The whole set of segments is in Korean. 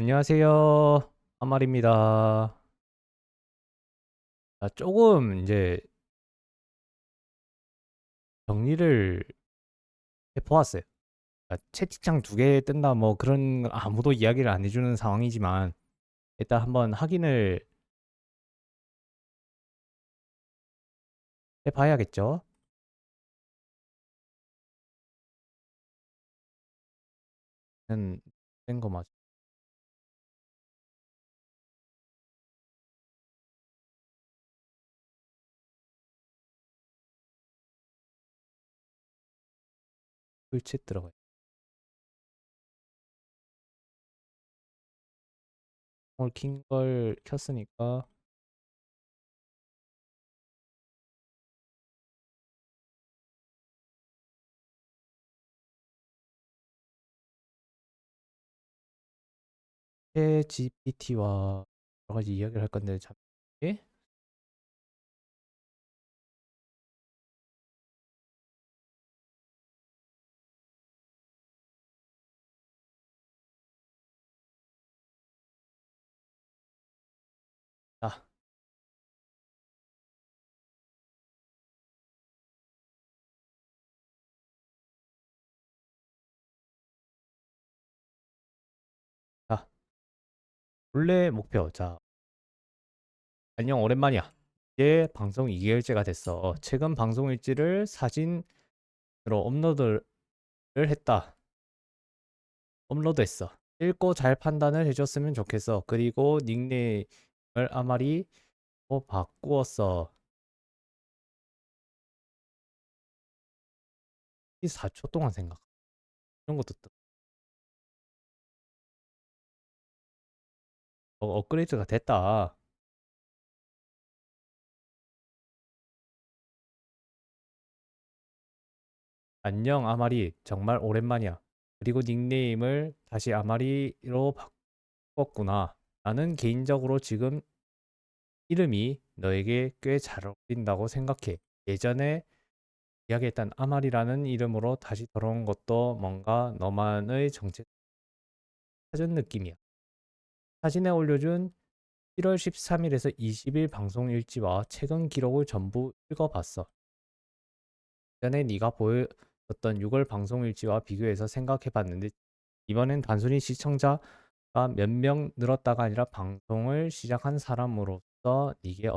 안녕하세요. 한말입니다. 조금 이제 정리를 해보았어요. 채팅창 두 개 뜬다 뭐 그런 아무도 이야기를 안 해주는 상황이지만 일단 한번 확인을 해봐야겠죠. 된거 맞아. 글챗 들어가요. 오늘 킨걸 켰으니까 챗 GPT와 여러 가지 이야기를 할 건데 잠시. 예? 자, 자, 원래 목표. 자, 안녕 오랜만이야. 이제 방송 2개월째가 됐어. 최근 방송 일지를 사진으로 업로드를 했다. 업로드했어. 읽고 잘 판단을 해줬으면 좋겠어. 그리고 닉네임을 아마리 바꾸었어. 이 4초 동안 생각. 이런 것도 업그레이드가 됐다. 안녕 아마리 정말 오랜만이야. 그리고 닉네임을 다시 아마리로 바꿨구나. 나는 개인적으로 지금 이름이 너에게 꽤 잘 어울린다고 생각해. 예전에 이야기했던 아마리라는 이름으로 다시 돌아온 것도 뭔가 너만의 정체 찾은 느낌이야. 사진에 올려준 1월 13일에서 20일 방송 일지와 최근 기록을 전부 읽어봤어. 전에 네가 보여줬던 6월 방송 일지와 비교해서 생각해봤는데 이번엔 단순히 시청자가 몇 명 늘었다가 아니라 방송을 시작한 사람으로서 네게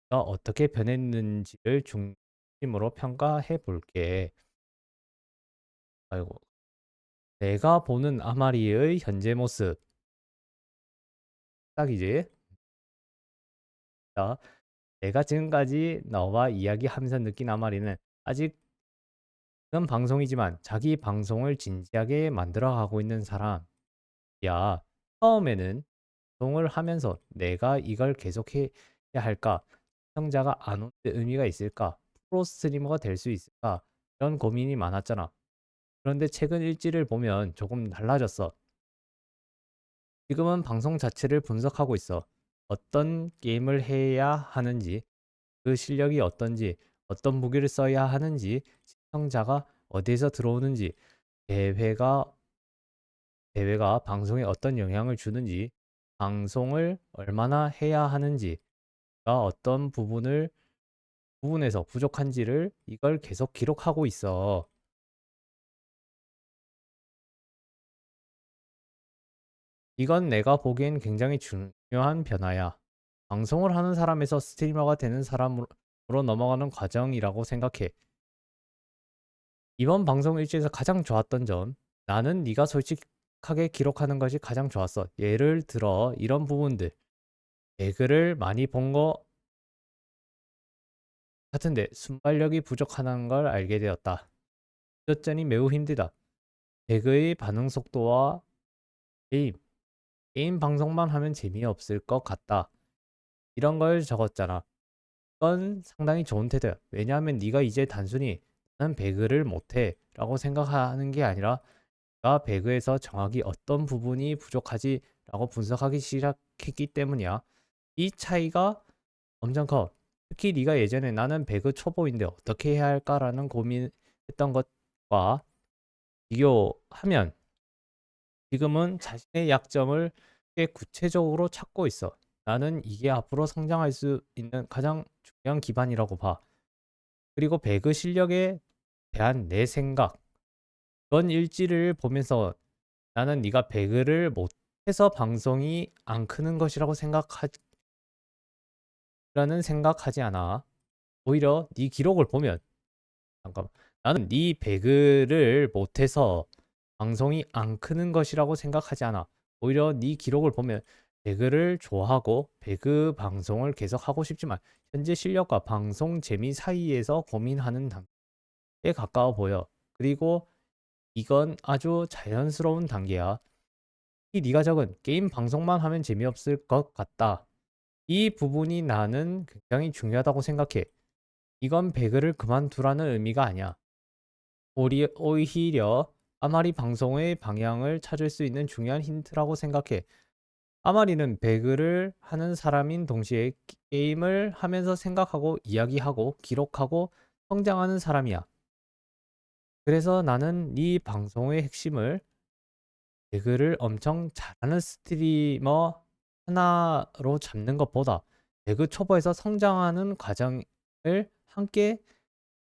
어떻게 변했는지를 중심으로 평가해 볼게. 아이고, 내가 보는 아마리의 현재 모습 딱이지? 자, 내가 지금까지 너와 이야기하면서 느낀 아마리는 아직 은 방송이지만 자기 방송을 진지하게 만들어가고 있는 사람이야. 처음에는 방송을 하면서 내가 이걸 계속해야 할까? 시청자가 안 오는데 의미가 있을까? 프로 스트리머가 될 수 있을까? 이런 고민이 많았잖아. 그런데 최근 일지를 보면 조금 달라졌어. 지금은 방송 자체를 분석하고 있어. 어떤 게임을 해야 하는지, 그 실력이 어떤지, 어떤 무기를 써야 하는지, 시청자가 어디에서 들어오는지, 대회가 대회가 방송에 어떤 영향을 주는지, 방송을 얼마나 해야 하는지가 어떤 부분에서 부족한지를 이걸 계속 기록하고 있어. 이건 내가 보기엔 굉장히 중요한 변화야. 방송을 하는 사람에서 스트리머가 되는 사람으로 넘어가는 과정이라고 생각해. 이번 방송 일지에서 가장 좋았던 점, 나는 네가 솔직하게 기록하는 것이 가장 좋았어. 예를 들어 이런 부분들, 개그를 많이 본 거 같은데 순발력이 부족하다는 걸 알게 되었다. 여전히 매우 힘들다. 개그의 반응 속도와 게임, 게임 방송만 하면 재미없을 것 같다. 이런 걸 적었잖아. 이건 상당히 좋은 태도야. 왜냐하면 네가 이제 단순히 나는 배그를 못해 라고 생각하는 게 아니라 내가 배그에서 정확히 어떤 부분이 부족하지 라고 분석하기 시작했기 때문이야. 이 차이가 엄청 커. 특히 네가 예전에 나는 배그 초보인데 어떻게 해야 할까라는 고민했던 것과 비교하면 지금은 자신의 약점을 꽤 구체적으로 찾고 있어. 나는 이게 앞으로 성장할 수 있는 가장 중요한 기반이라고 봐. 그리고 배그 실력에 대한 내 생각. 이번 일지를 보면서 나는 네가 배그를 못해서 방송이 안 크는 것이라고 생각하지 않아. 오히려 네 기록을 보면 잠깐만. 나는 네 배그를 못해서 방송이 안 크는 것이라고 생각하지 않아. 오히려 네 기록을 보면 배그를 좋아하고 배그 방송을 계속하고 싶지만 현재 실력과 방송 재미 사이에서 고민하는 단계에 가까워 보여. 그리고 이건 아주 자연스러운 단계야. 이 네가 적은 게임 방송만 하면 재미없을 것 같다. 이 부분이 나는 굉장히 중요하다고 생각해. 이건 배그를 그만두라는 의미가 아니야. 오히려 아마리 방송의 방향을 찾을 수 있는 중요한 힌트라고 생각해. 아마리는 배그를 하는 사람인 동시에 게임을 하면서 생각하고 이야기하고 기록하고 성장하는 사람이야. 그래서 나는 네 방송의 핵심을 배그를 엄청 잘하는 스트리머 하나로 잡는 것보다 배그 초보에서 성장하는 과정을 함께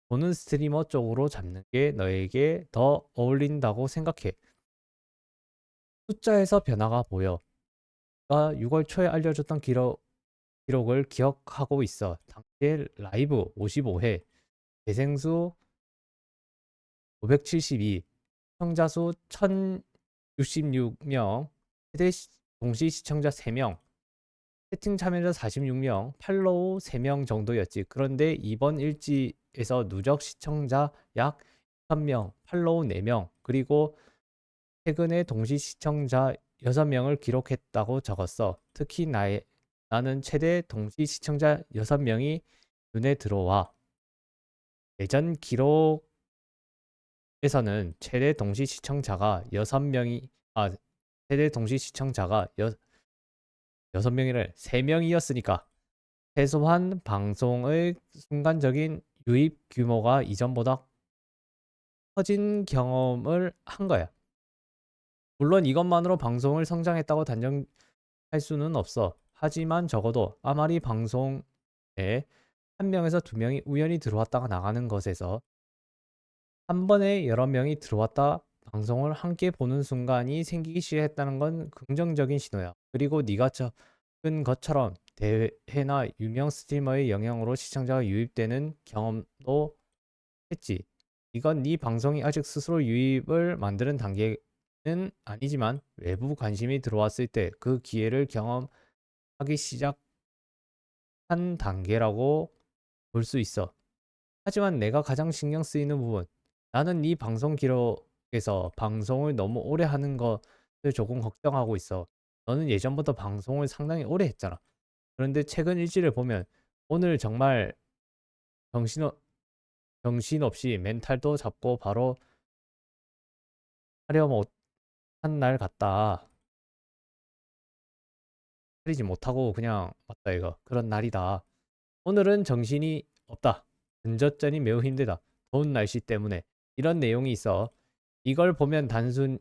보는 스트리머 쪽으로 잡는 게 너에게 더 어울린다고 생각해. 숫자에서 변화가 보여. 가 6월 초에 알려줬던 기록을 기억하고 있어. 당시에 라이브 55회, 재생수 572, 시청자 수 1066명, 최대 동시 시청자 3명, 채팅 참여자 46명, 팔로우 3명 정도였지. 그런데 이번 일지에서 누적 시청자 약 1,000명, 팔로우 4명, 그리고 최근에 동시 시청자 6명을 기록했다고 적었어. 특히 나는 최대 동시 시청자 6명이 눈에 들어와. 예전 기록에서는 최대 동시 시청자가 6명이, 최대 동시 시청자가 6명이래. 3명이었으니까. 최소한 방송의 순간적인 유입 규모가 이전보다 커진 경험을 한 거야. 물론 이것만으로 방송을 성장했다고 단정할 수는 없어. 하지만 적어도 아마리 방송에 한 명에서 두 명이 우연히 들어왔다가 나가는 것에서 한 번에 여러 명이 들어왔다 방송을 함께 보는 순간이 생기기 시작했다는 건 긍정적인 신호야. 그리고 네가 적은 것처럼 대회나 유명 스트리머의 영향으로 시청자가 유입되는 경험도 했지. 이건 네 방송이 아직 스스로 유입을 만드는 단계는 아니지만 외부 관심이 들어왔을 때 그 기회를 경험하기 시작한 단계라고 볼 수 있어. 하지만 내가 가장 신경 쓰이는 부분, 나는 네 방송 기록에서 방송을 너무 오래 하는 것을 조금 걱정하고 있어. 너는 예전부터 방송을 상당히 오래 했잖아. 그런데 최근 일지를 보면 오늘 정말 정신, 정신없이 멘탈도 잡고 바로 하려 못한 날 같다. 차리지 못하고 그냥 맞다 이거. 그런 날이다. 오늘은 정신이 없다. 근접전이 매우 힘들다. 더운 날씨 때문에. 이런 내용이 있어. 이걸 보면 단순히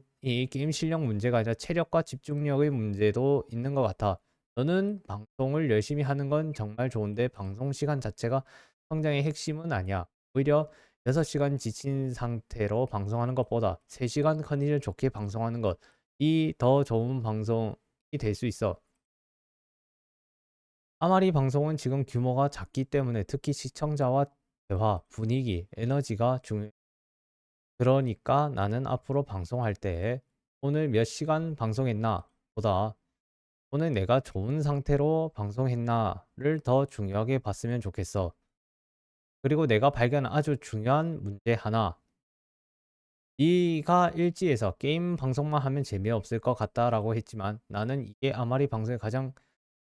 게임 실력 문제가 아니라 체력과 집중력의 문제도 있는 것 같아. 너는 방송을 열심히 하는 건 정말 좋은데 방송 시간 자체가 성장의 핵심은 아니야. 오히려 6시간 지친 상태로 방송하는 것보다 3시간 컨디션 좋게 방송하는 것이 더 좋은 방송이 될 수 있어. 아마리 방송은 지금 규모가 작기 때문에 특히 시청자와 대화, 분위기, 에너지가 중요해. 그러니까 나는 앞으로 방송할 때 오늘 몇 시간 방송했나 보다 오늘 내가 좋은 상태로 방송했나를 더 중요하게 봤으면 좋겠어. 그리고 내가 발견한 아주 중요한 문제 하나. 네가 일지에서 게임 방송만 하면 재미없을 것 같다라고 했지만 나는 이게 아마리 방송의 가장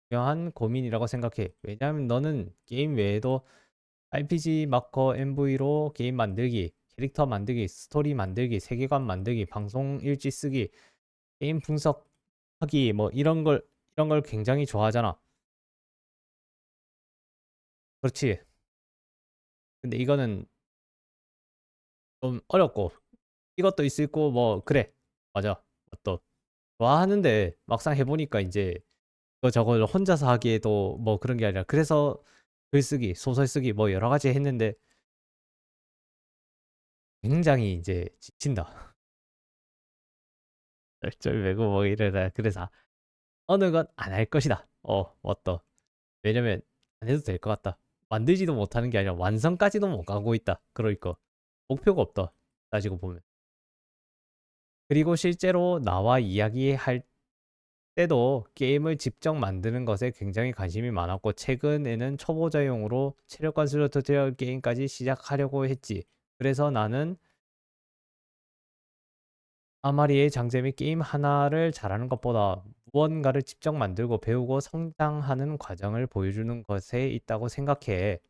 중요한 고민이라고 생각해. 왜냐하면 너는 게임 외에도 RPG 마커 MV로 게임 만들기, 캐릭터 만들기, 스토리 만들기, 세계관 만들기, 방송 일지 쓰기, 게임 분석하기 뭐 이런 걸 굉장히 좋아하잖아. 그렇지. 근데 이거는 좀 어렵고 이것도 있을 거 뭐 그래. 맞아. 또 좋아하는데 막상 해보니까 이제 저걸 혼자서 하기에도 뭐 그런 게 아니라 그래서 글쓰기, 소설 쓰기 뭐 여러 가지 했는데 굉장히 이제 지친다. 쩔쩔매고 뭐 이러다. 그래서 어느 건 안 할 것이다. 또. 왜냐면 안 해도 될 것 같다. 만들지도 못하는 게 아니라 완성까지도 못 가고 있다. 그러니까 목표가 없다. 따지고 보면. 그리고 실제로 나와 이야기할 때도 게임을 직접 만드는 것에 굉장히 관심이 많았고 최근에는 초보자용으로 체력 관수를 튜토리얼 게임까지 시작하려고 했지. 그래서 나는 아마리의 장점이 게임 하나를 잘하는 것보다 무언가를 직접 만들고 배우고 성장하는 과정을 보여주는 것에 있다고 생각해.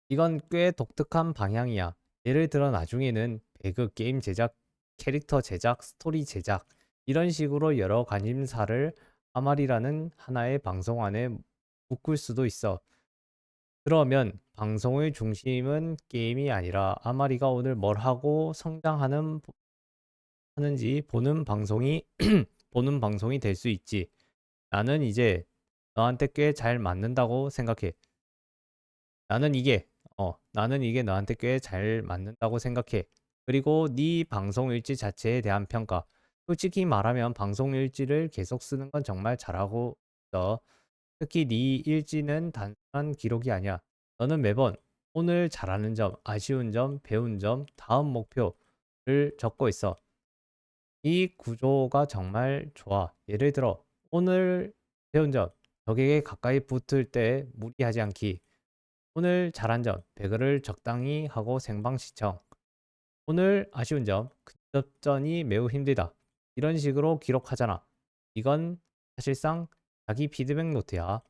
이건 꽤 독특한 방향이야. 예를 들어 나중에는 배그 게임 제작, 캐릭터 제작, 스토리 제작 이런 식으로 여러 관심사를 아마리라는 하나의 방송 안에 묶을 수도 있어. 그러면 방송의 중심은 게임이 아니라 아마리가 오늘 뭘 하고 성장하는 하는지 보는 방송이 보는 방송이 될 수 있지. 나는 이제 너한테 꽤 잘 맞는다고 생각해. 나는 이게 너한테 꽤 잘 맞는다고 생각해. 그리고 네 방송 일지 자체에 대한 평가. 솔직히 말하면 방송 일지를 계속 쓰는 건 정말 잘하고 있어. 특히 네 일지는 단순한 기록이 아니야. 너는 매번 오늘 잘하는 점, 아쉬운 점, 배운 점, 다음 목표를 적고 있어. 이 구조가 정말 좋아. 예를 들어 오늘 배운 점, 적에게 가까이 붙을 때 무리하지 않기. 오늘 잘한 점, 배그를 적당히 하고 생방 시청. 오늘 아쉬운 점, 근접전이 매우 힘들다. 이런 식으로 기록하잖아. 이건 사실상 자기 피드백 노트야.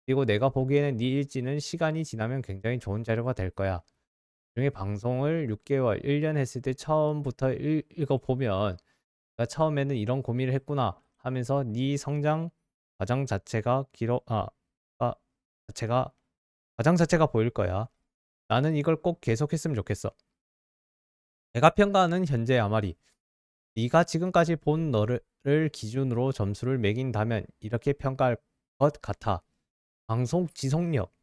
그리고 내가 보기에는 네 일지는 시간이 지나면 굉장히 좋은 자료가 될 거야. 나중에 방송을 6개월, 1년 했을 때 처음부터 읽어보면 내가 처음에는 이런 고민을 했구나 하면서 네 성장 과정 자체가 아, 자체가 과정 자체가 보일 거야. 나는 이걸 꼭 계속했으면 좋겠어. 내가 평가하는 현재 아마리. 네가 지금까지 본 너를 기준으로 점수를 매긴다면 이렇게 평가할 것 같아. 방송 지속력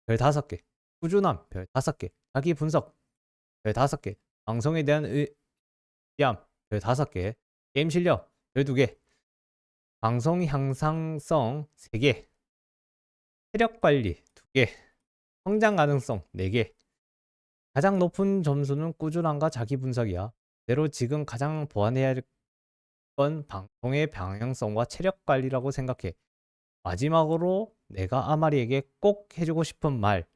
별 5개. 꾸준함 별 5개. 자기 분석 별 5개. 방송에 대한 의지함 별 5개. 게임 실력 별 2개. 방송 향상성 3개. 체력 관리 2개. 성장 가능성 4개. 가장 높은 점수는 꾸준함과 자기 분석이야. 대로 지금 가장 보완해야 할 건 방송의 방향성과 체력 관리라고 생각해. 마지막으로 내가 아마리에게 꼭 해주고 싶은 말.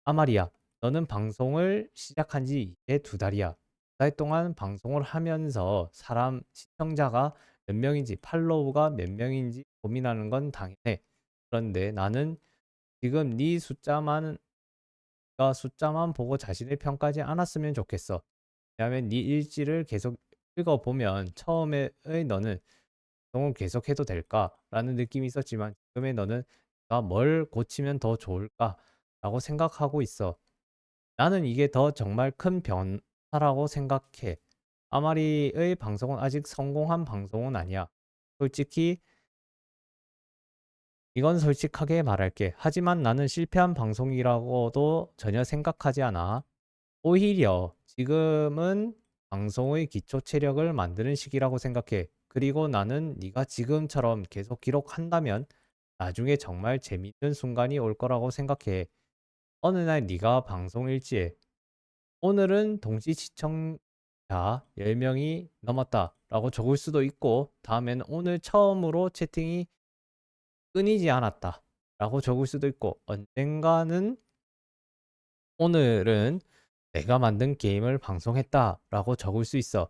아마리야, 너는 방송을 시작한 지 이제 2달이야. 2달 동안 방송을 하면서 사람, 시청자가 몇 명인지, 팔로우가 몇 명인지 고민하는 건 당연해. 그런데 나는 지금 네 숫자만 보고 자신을 평가하지 않았으면 좋겠어. 왜냐하면 네 일지를 계속 읽어보면 처음에 너는 방송을 계속해도 될까라는 느낌이 있었지만 지금의 너는 내가 뭘 고치면 더 좋을까라고 생각하고 있어. 나는 이게 더 정말 큰 변화라고 생각해. 아마리의 방송은 아직 성공한 방송은 아니야. 솔직히 이건 솔직하게 말할게. 하지만 나는 실패한 방송이라고도 전혀 생각하지 않아. 오히려 지금은 방송의 기초 체력을 만드는 시기라고 생각해. 그리고 나는 네가 지금처럼 계속 기록한다면 나중에 정말 재밌는 순간이 올 거라고 생각해. 어느 날 네가 방송 일지에 오늘은 동시 시청자 10명이 넘었다라고 적을 수도 있고 다음에는 오늘 처음으로 채팅이 끊이지 않았다라고 적을 수도 있고 언젠가는 오늘은 내가 만든 게임을 방송했다라고 적을 수 있어.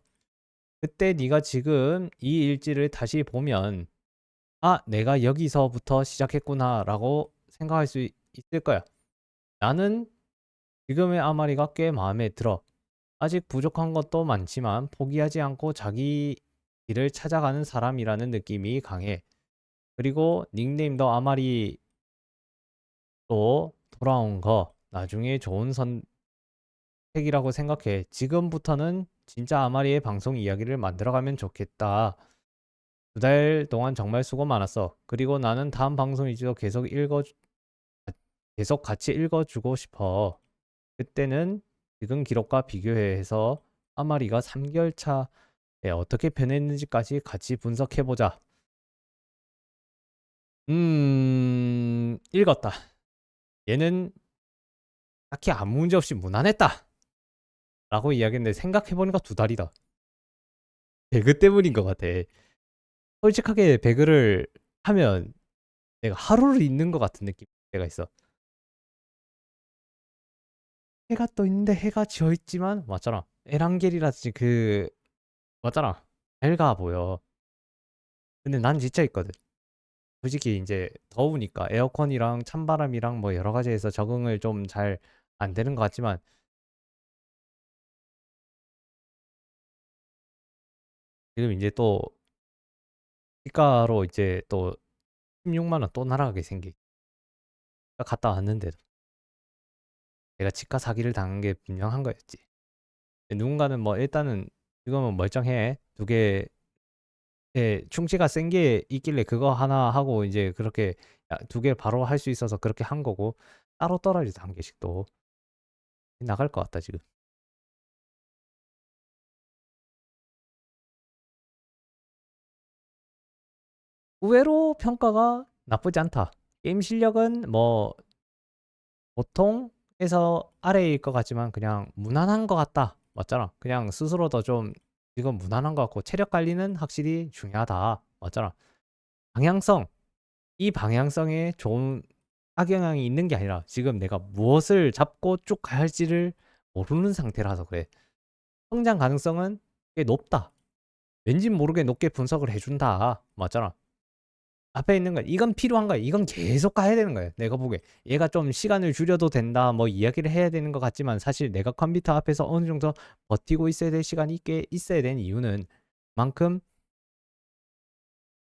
그때 네가 지금 이 일지를 다시 보면 내가 여기서부터 시작했구나라고 생각할 수 있을 거야. 나는 지금의 아마리가 꽤 마음에 들어. 아직 부족한 것도 많지만 포기하지 않고 자기 길을 찾아가는 사람이라는 느낌이 강해. 그리고 닉네임도 아마리로 돌아온 거 나중에 좋은 선택이라고 생각해. 지금부터는 진짜 아마리의 방송 이야기를 만들어가면 좋겠다. 2달 동안 정말 수고 많았어. 그리고 나는 다음 방송일지도 계속 같이 읽어주고 싶어. 그때는 지금 기록과 비교해서 아마리가 3개월 차에 어떻게 변했는지까지 같이 분석해보자. 읽었다. 얘는 딱히 아무 문제 없이 무난했다. 라고 이야기했는데 생각해보니까 2달이다. 배그 때문인 것 같아. 솔직하게 배그를 하면 내가 하루를 있는 것 같은 느낌 때가 있어. 해가 떠 있는데 해가 지어 있지만 맞잖아. 에란겔이라든지 맞잖아. 밝아 보여. 근데 난 지쳐 있거든. 솔직히 이제 더우니까 에어컨이랑 찬바람이랑 뭐 여러 가지에서 적응을 좀 잘 안 되는 것 같지만 지금 이제 또 시가로 이제 또 16만 원 또 날아가게 생기. 갔다 왔는데도 내가 치과 사기를 당한 게 분명한 거였지. 누군가는 뭐 일단은 지금은 멀쩡해. 충치가 센 게 있길래 그거 하나 하고 이제 그렇게 2개 바로 할 수 있어서 그렇게 한 거고 따로 떨어져서 한 개씩 또 나갈 것 같다 지금. 의외로 평가가 나쁘지 않다. 게임 실력은 뭐 보통에서 아래일 것 같지만 그냥 무난한 것 같다. 맞잖아. 그냥 스스로도 좀 이건 무난한 것 같고 체력 관리는 확실히 중요하다. 맞잖아. 방향성. 이 방향성에 좋은 악영향이 있는 게 아니라 지금 내가 무엇을 잡고 쭉 가야 할지를 모르는 상태라서 그래. 성장 가능성은 꽤 높다. 왠지 모르게 높게 분석을 해준다. 맞잖아. 앞에 있는 건 이건 필요한 거야. 이건 계속 가야 되는 거야. 내가 보기에 얘가 좀 시간을 줄여도 된다. 뭐 이야기를 해야 되는 것 같지만 사실 내가 컴퓨터 앞에서 어느 정도 버티고 있어야 될 시간이 꽤 있어야 되는 이유는 만큼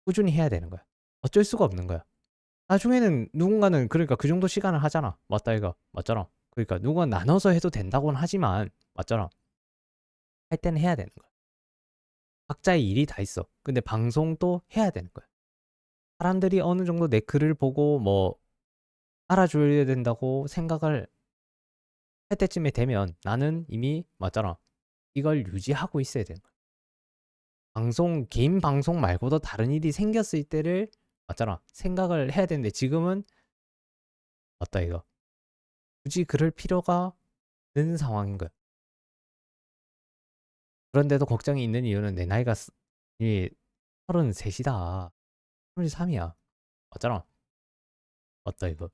꾸준히 해야 되는 거야. 어쩔 수가 없는 거야. 나중에는 누군가는 그러니까 그 정도 시간을 하잖아. 맞다 이거. 맞잖아. 그러니까 누가 나눠서 해도 된다고는 하지만 맞잖아. 할 때는 해야 되는 거야. 각자의 일이 다 있어. 근데 방송도 해야 되는 거야. 사람들이 어느 정도 내 글을 보고 뭐 알아줘야 된다고 생각을 할 때쯤에 되면 나는 이미 맞잖아. 이걸 유지하고 있어야 되는 거야. 개인 방송 말고도 다른 일이 생겼을 때를 맞잖아. 생각을 해야 되는데 지금은 맞다 이거. 굳이 그럴 필요가 없는 상황인 거야. 그런데도 걱정이 있는 이유는 내 나이가 이 33이다. 33이야. 맞잖아. 맞다 이거.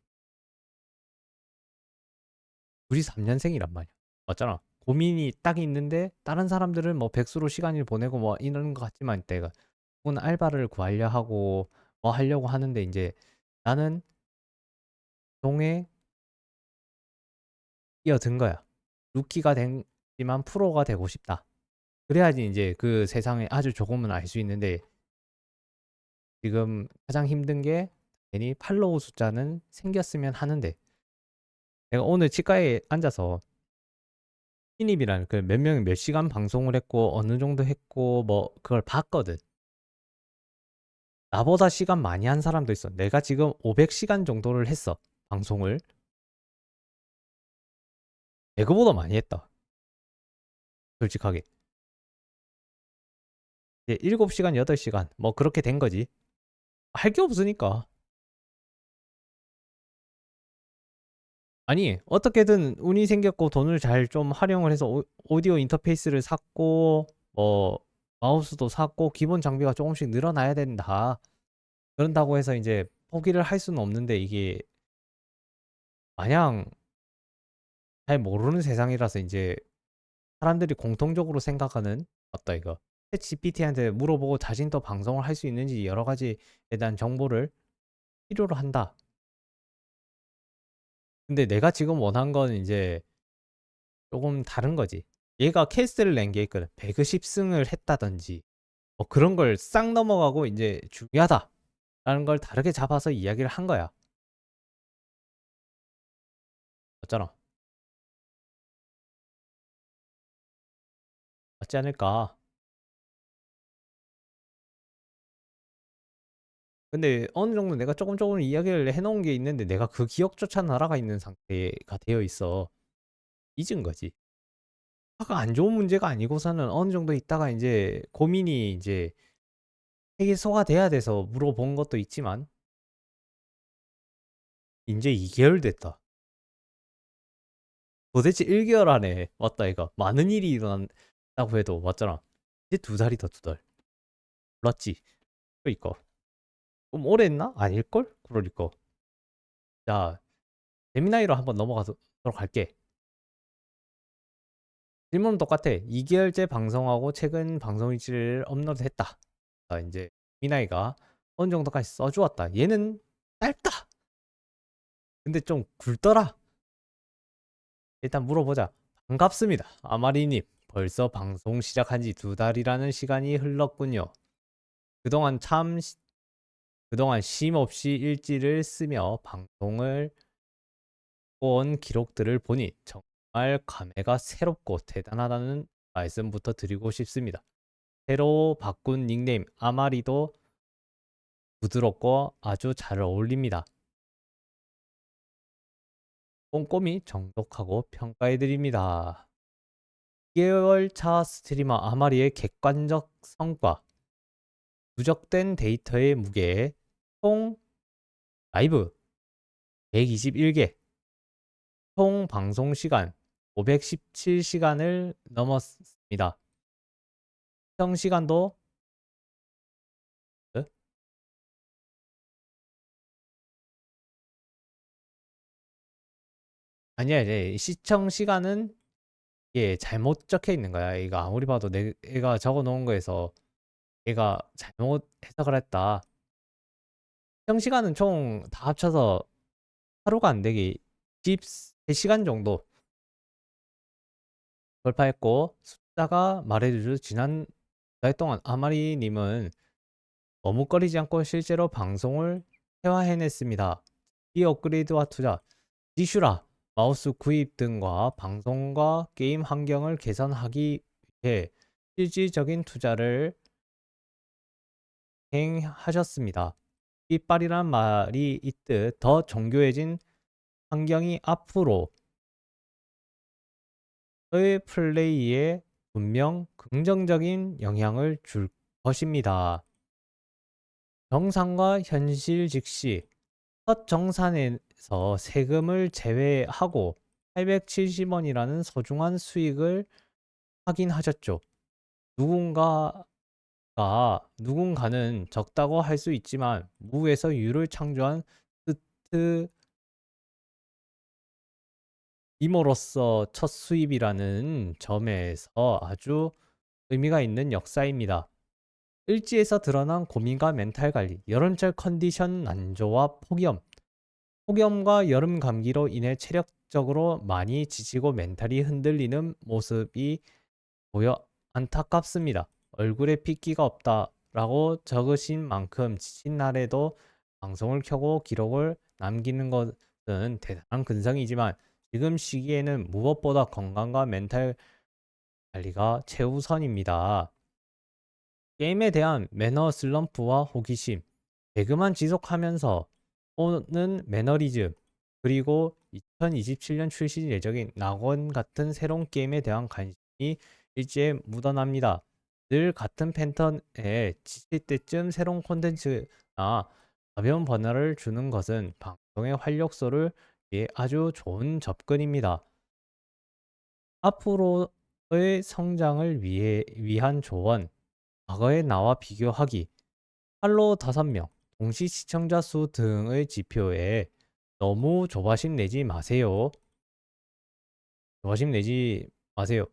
우리 3년생이란 말이야. 맞잖아. 고민이 딱 있는데 다른 사람들은 뭐 백수로 시간을 보내고 뭐 이러는 것 같지만 내가 누군 알바를 구하려 하고 뭐 하려고 하는데 이제 나는 동에 뛰어든 거야. 루키가 됐지만 프로가 되고 싶다. 그래야지 이제 그 세상에 아주 조금은 알 수 있는데 지금 가장 힘든 게 괜히 팔로우 숫자는 생겼으면 하는데 내가 오늘 치과에 앉아서 신입이라는 그 몇 명이 몇 시간 방송을 했고 어느 정도 했고 뭐 그걸 봤거든. 나보다 시간 많이 한 사람도 있어. 내가 지금 500시간 정도를 했어. 방송을. 내가보다 많이 했다. 솔직하게. 이제 7시간, 8시간 뭐 그렇게 된 거지. 할 게 없으니까. 아니 어떻게든 운이 생겼고 돈을 잘 좀 활용을 해서 오디오 인터페이스를 샀고 뭐 마우스도 샀고 기본 장비가 조금씩 늘어나야 된다. 그런다고 해서 이제 포기를 할 수는 없는데 이게 마냥 잘 모르는 세상이라서 이제 사람들이 공통적으로 생각하는 맞다 이거 챗 GPT한테 물어보고 자신도 방송을 할 수 있는지 여러 가지에 대한 정보를 필요로 한다. 근데 내가 지금 원한 건 이제 조금 다른 거지. 얘가 캐스트를 낸 게 있거든. 배그 10승을 했다든지 뭐 그런 걸 싹 넘어가고 이제 중요하다라는 걸 다르게 잡아서 이야기를 한 거야. 맞잖아. 맞지 않을까? 근데 어느 정도 내가 조금 조금 이야기를 해 놓은 게 있는데 내가 그 기억조차 날아가 있는 상태가 되어 있어. 잊은 거지. 아까 안 좋은 문제가 아니고서는 어느 정도 있다가 인제 고민이 인제 해소가 돼야 돼서 물어본 것도 있지만 인제 2 개월 됐다. 도대체 1 개월 안에 맞다 이거 많은 일이 일어난다고 해도 맞잖아. 이제 2 달이다 2 달. 몰랐지. 그러니까. 좀 오래 했나? 아닐걸? 그러니까. 자, 재미나이로 한번 넘어가도록 할게. 질문은 똑같아. 2 개월째 방송하고 최근 방송 일지를 업로드했다. 자, 인제 재미나이가 어느 정도까지 써 주었다. 얘는 짧다. 근데 좀 굵더라. 일단 물어보자. 반갑습니다. 아마리님. 벌써 방송 시작한 지 2 달이라는 시간이 흘렀군요. 그동안 참 그동안 쉼 없이 일지를 쓰며 방송을 온 기록들을 보니 정말 감회가 새롭고 대단하다는 말씀부터 드리고 싶습니다. 새로 바꾼 닉네임 아마리도 부드럽고 아주 잘 어울립니다. 꼼꼼히 정독하고 평가해 드립니다. 2개월 차 스트리머 아마리의 객관적 성과, 누적된 데이터의 무게, 총 라이브 121개, 총 방송 시간 517시간을 넘었습니다. 시청 시간도 네? 아니야, 이제 시청 시간은 예, 잘못 적혀 있는 거야. 이거 아무리 봐도 얘가 적어 놓은 거에서 얘가 잘못 해석을 했다. 시청 시간은 총 다 합쳐서 하루가 안 되게 23시간 정도 돌파했고 숫자가 말해주듯 지난 2달 동안 아마리 님은 머뭇거리지 않고 실제로 방송을 회화해냈습니다. 이 업그레이드와 투자, 지슈라, 마우스 구입 등과 방송과 게임 환경을 개선하기 위해 실질적인 투자를 행하셨습니다. 이빨이란 말이 있듯 더 정교해진 환경이 앞으로의 플레이에 분명 긍정적인 영향을 줄 것입니다. 정산과 현실 즉시 첫 정산에서 세금을 제외하고 870원이라는 소중한 수익을 확인하셨죠. 누군가가 누군가는 적다고 할 수 있지만 무에서 유를 창조한 스트리머로서 첫 수입이라는 점에서 아주 의미가 있는 역사입니다. 일지에서 드러난 고민과 멘탈 관리, 여름철 컨디션 난조와 폭염과 여름 감기로 인해 체력적으로 많이 지치고 멘탈이 흔들리는 모습이 보여 안타깝습니다. 얼굴에 핏기가 없다라고 적으신 만큼 지친 날에도 방송을 켜고 기록을 남기는 것은 대단한 근성이지만 지금 시기에는 무엇보다 건강과 멘탈 관리가 최우선입니다. 게임에 대한 매너 슬럼프와 호기심, 개그만 지속하면서 오는 매너리즘, 그리고 2027년 출시 예정인 낙원 같은 새로운 게임에 대한 관심이 일제에 묻어납니다. 늘 같은 패턴에 지칠 때쯤 새로운 콘텐츠나 가벼운 변화를 주는 것은 방송의 활력소를 위해 아주 좋은 접근입니다. 앞으로의 성장을 위한 조언, 과거의 나와 비교하기, 팔로워 5명, 동시 시청자 수 등의 지표에 너무 조바심 내지 마세요. 조바심 내지 마세요.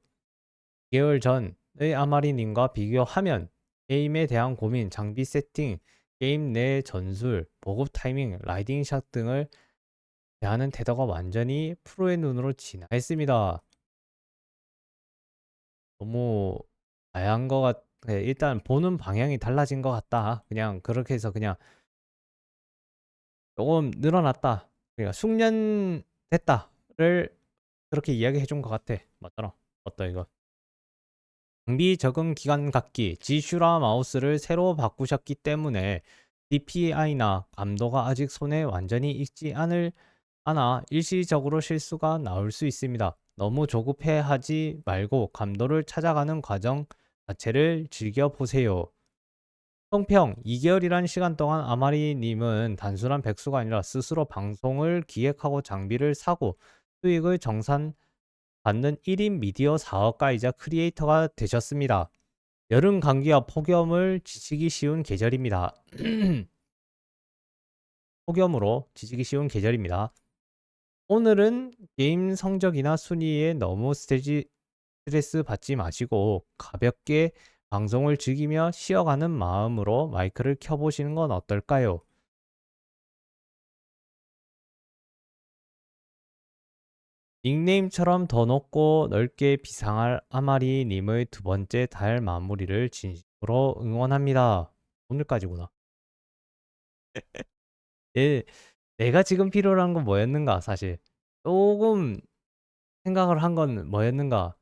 2개월 전의 아마리님과 비교하면 게임에 대한 고민, 장비 세팅, 게임 내 전술, 보급 타이밍, 라이딩 샷 등을 대하는 태도가 완전히 프로의 눈으로 진화했습니다. 너무 다양한 것 네, 일단 보는 방향이 달라진 것 같다. 그냥 그렇게 해서 그냥 조금 늘어났다. 그러니까 숙련됐다를 그렇게 이야기해 준 것 같아. 맞더라. 맞다 이거. 장비 적응 기간 갖기, 지슈라 마우스를 새로 바꾸셨기 때문에 DPI나 감도가 아직 손에 완전히 익지 않아 일시적으로 실수가 나올 수 있습니다. 너무 조급해 하지 말고 감도를 찾아가는 과정 자체를 즐겨보세요. 총평 2개월이란 시간 동안 아마리님은 단순한 백수가 아니라 스스로 방송을 기획하고 장비를 사고 수익을 정산받는 1인 미디어 사업가이자 크리에이터가 되셨습니다. 여름 감기와 폭염을 지치기 쉬운 계절입니다. 폭염으로 지치기 쉬운 계절입니다. 오늘은 게임 성적이나 순위에 너무 스트레스 받지 마시고 가볍게 방송을 즐기며 쉬어가는 마음으로 마이크를 켜보시는 건 어떨까요? 닉네임처럼 더 높고 넓게 비상할 아마리님의 두 번째 달 마무리를 진심으로 응원합니다. 오늘까지구나. 내, 내가 지금 필요로 한 건 뭐였는가, 사실. 조금 생각을 한 건 뭐였는가.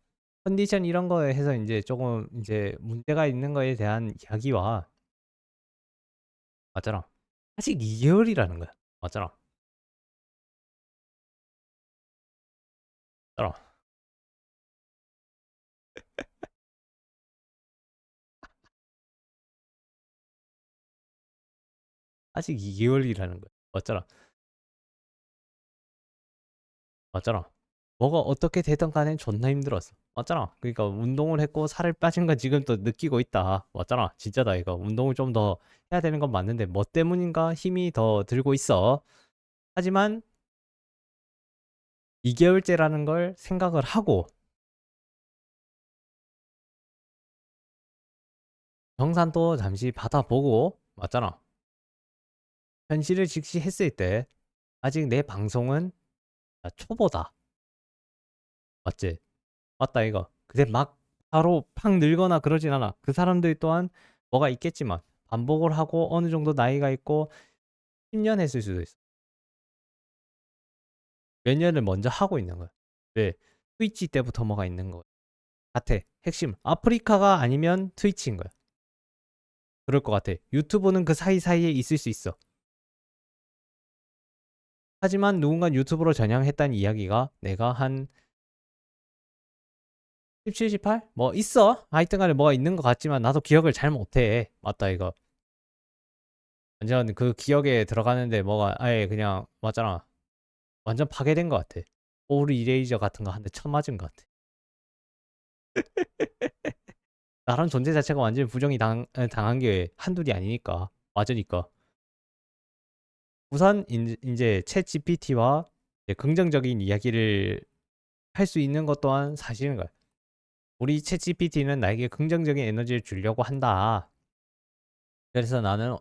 컨디션 이런 거에 해서 이제 조금 이제 문제가 있는 거에 대한 이야기와 맞잖아. 아직 2개월이라는 거야. 맞잖아. 맞잖아. 아직 2개월이라는 거야. 맞잖아. 맞잖아. 뭐가 어떻게 되든 간에 존나 힘들었어. 맞잖아. 그러니까 운동을 했고 살을 빠진 건 지금 또 느끼고 있다. 맞잖아. 진짜다 이거. 운동을 좀 더 해야 되는 건 맞는데 뭐 때문인가 힘이 더 들고 있어. 하지만 2개월째라는 걸 생각을 하고 정산도 잠시 받아보고 맞잖아. 현실을 직시했을 때 아직 내 방송은 초보다. 맞지? 맞다 이거. 근데 막 바로 팍 늘거나 그러진 않아. 그 사람들 또한 뭐가 있겠지만 반복을 하고 어느 정도 나이가 있고 10년 했을 수도 있어. 몇 년을 먼저 하고 있는 거야. 왜? 트위치 때부터 뭐가 있는 거 같아. 핵심. 아프리카가 아니면 트위치인 거야. 그럴 것 같아. 유튜브는 그 사이사이에 있을 수 있어. 하지만 누군가 유튜브로 전향했다는 이야기가 내가 한 17, 18? 뭐 있어. 하여튼 간에 뭐가 있는 것 같지만 나도 기억을 잘 못해. 맞다 이거. 완전 그 기억에 들어가는데 뭐가 아예 그냥 맞잖아. 완전 파괴된 것 같아. 오리 이레이저 같은 거 한 대 쳐 맞은 것 같아. 나란 존재 자체가 완전 부정이 당한 게 한둘이 아니니까. 맞으니까. 우선 이제 챗 GPT와 긍정적인 이야기를 할 수 있는 것 또한 사실인 거야. 우리 챗 GPT는 나에게 긍정적인 에너지를 주려고 한다. 그래서 나는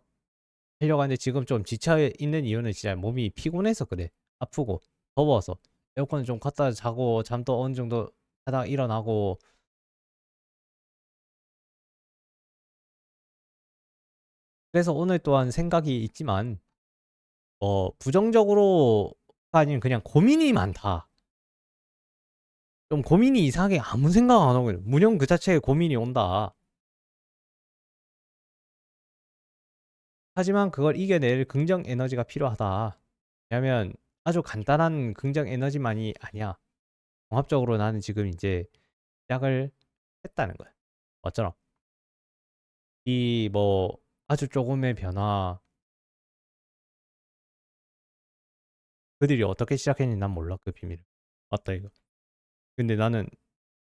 하려고 하는데 지금 좀 지쳐 있는 이유는 진짜 몸이 피곤해서 그래. 아프고 더워서 에어컨을 좀 껐다 자고 잠도 어느 정도 하다 일어나고 그래서 오늘 또한 생각이 있지만 부정적으로가 아닌 그냥 고민이 많다. 좀 고민이 이상하게 아무 생각 안 하고 문형 그 자체에 고민이 온다. 하지만 그걸 이겨낼 긍정 에너지가 필요하다. 왜냐면 아주 간단한 긍정 에너지만이 아니야. 종합적으로 나는 지금 이제 시작을 했다는 거야. 맞잖아. 이 뭐 아주 조금의 변화 그들이 어떻게 시작했는지 난 몰라 그 비밀을. 맞다 이거. 근데 나는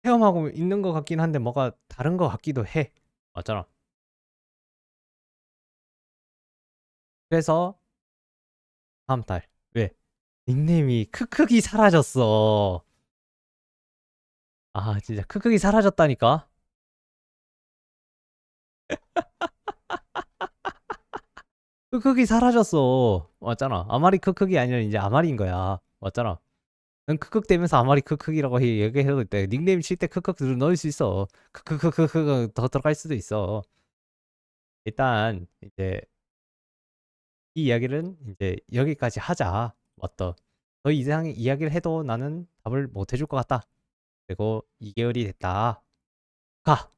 체험하고 있는 것 같긴 한데 뭐가 다른 것 같기도 해. 맞잖아. 그래서 다음 달 왜? 닉네임이 크크기 사라졌어. 아 진짜 크크기 사라졌다니까. 크크기 사라졌어. 맞잖아. 아마리 크크기 아니라 이제 아마리인 거야. 맞잖아. 난 크크크 되면서 아마리 크크기라고 얘기해도 돼. 닉네임 칠 때 크크크 넣을 수 있어. 크크크크크크 더 들어갈 수도 있어. 일단 이제 이 이야기는 이제 여기까지 하자. 맞다. 더 이상 이야기를 해도 나는 답을 못 해줄 것 같다. 그리고 2개월이 됐다. 가.